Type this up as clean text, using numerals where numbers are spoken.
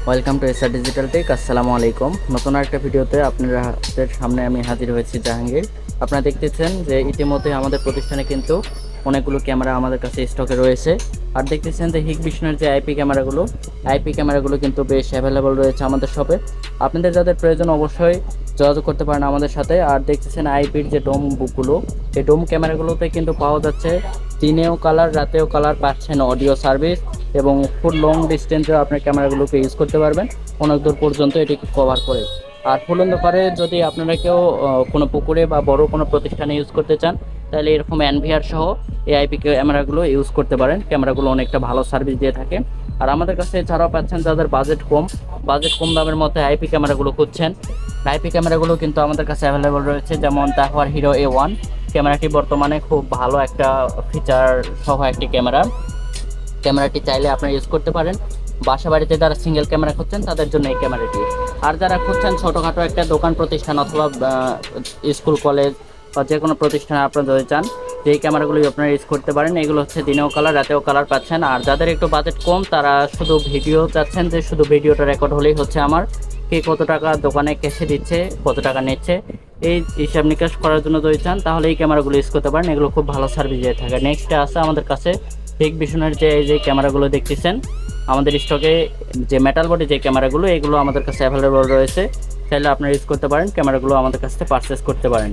Welcome to SR digital tech. আসসালামু আলাইকুম। নতুন একটা ভিডিওতে আপনাদের সামনে আমি হাজির হয়েছি জাহাঙ্গীর। আপনারা দেখতেছেন যে ইতিমধ্যে আমাদের প্রতিষ্ঠানে কিন্তু অনেকগুলো ক্যামেরা আমাদের কাছে স্টকে রয়েছে। আর দেখতেছেন যে হিকভিশনের যে আইপি ক্যামেরাগুলো কিন্তু বেশ অ্যাভেলেবল রয়েছে আমাদের শপে। আপনাদের যাদের প্রয়োজন অবশ্যই যোগাযোগ করতে পারেন আমাদের সাথে। আর দেখতেছেন আইপির যে ডোম বুকগুলো, এই ডোম ক্যামেরাগুলোতে কিন্তু পাওয়া যাচ্ছে দিনেও কালার রাতেও কালার পাচ্ছেন, অডিও সার্ভিস এবং ফুল লং ডিস্টেন্সেও আপনার ক্যামেরাগুলোকে ইউজ করতে পারবেন, অনেক দূর পর্যন্ত এটিকে কভার করে। আর ফুল অন্ধকারে যদি আপনারা কেউ কোনো পুকুরে বা বড় কোনো প্রতিষ্ঠানে ইউজ করতে চান, তাহলে এরকম এনভিআর সহ এআইপি ক্যামেরাগুলো ইউজ করতে পারেন। ক্যামেরাগুলো অনেকটা ভালো সার্ভিস দিয়ে থাকে। আর আমাদের কাছে এছাড়াও পাচ্ছেন যাদের বাজেট কম দামের মধ্যে আইপি ক্যামেরাগুলো খুঁজছেন, আইপি ক্যামেরাগুলো কিন্তু আমাদের কাছে অ্যাভেলেবল রয়েছে। যেমন তাহওয়ার হিরো A1 ক্যামেরাটি বর্তমানে খুব ভালো একটা ফিচার সহ একটি ক্যামেরাটি চাইলে আপনারা ইউজ করতে পারেন। বাসা বাড়িতে যারা সিঙ্গেল ক্যামেরা খুঁজছেন তাদের জন্য এই ক্যামেরাটি। আর যারা খুঁজছেন ছোটোখাটো একটা দোকান প্রতিষ্ঠান অথবা স্কুল কলেজ বা যে কোনো প্রতিষ্ঠানে আপনারা যদি চান, যে এই ক্যামেরাগুলি আপনারা ইউজ করতে পারেন। এগুলো হচ্ছে দিনেও কালার রাতেও কালার পাচ্ছেন। আর যাদের একটু বাজেট কম, তারা শুধু ভিডিও চাচ্ছেন, যে শুধু ভিডিওটা রেকর্ড হলেই হচ্ছে আমার, কে কত টাকা দোকানে ক্যাশে দিচ্ছে, কত টাকা নিচ্ছে, এই হিসাব নিকাশ করার জন্য যদি চান, তাহলে এই ক্যামেরাগুলো ইউজ করতে পারেন। এগুলো খুব ভালো সার্ভিস দিয়ে থাকে। নেক্সটে আছে আমাদের কাছে হিকভিশনের যে ক্যামেরাগুলো দেখতেছেন আমাদের স্টকে, যে মেটাল বডি যে ক্যামেরাগুলো, এগুলো আমাদের কাছে অ্যাভেলেবল রয়েছে। চাইলে আপনারা ইউজ করতে পারেন, ক্যামেরাগুলো আমাদের কাছ থেকে পারচেস করতে পারেন।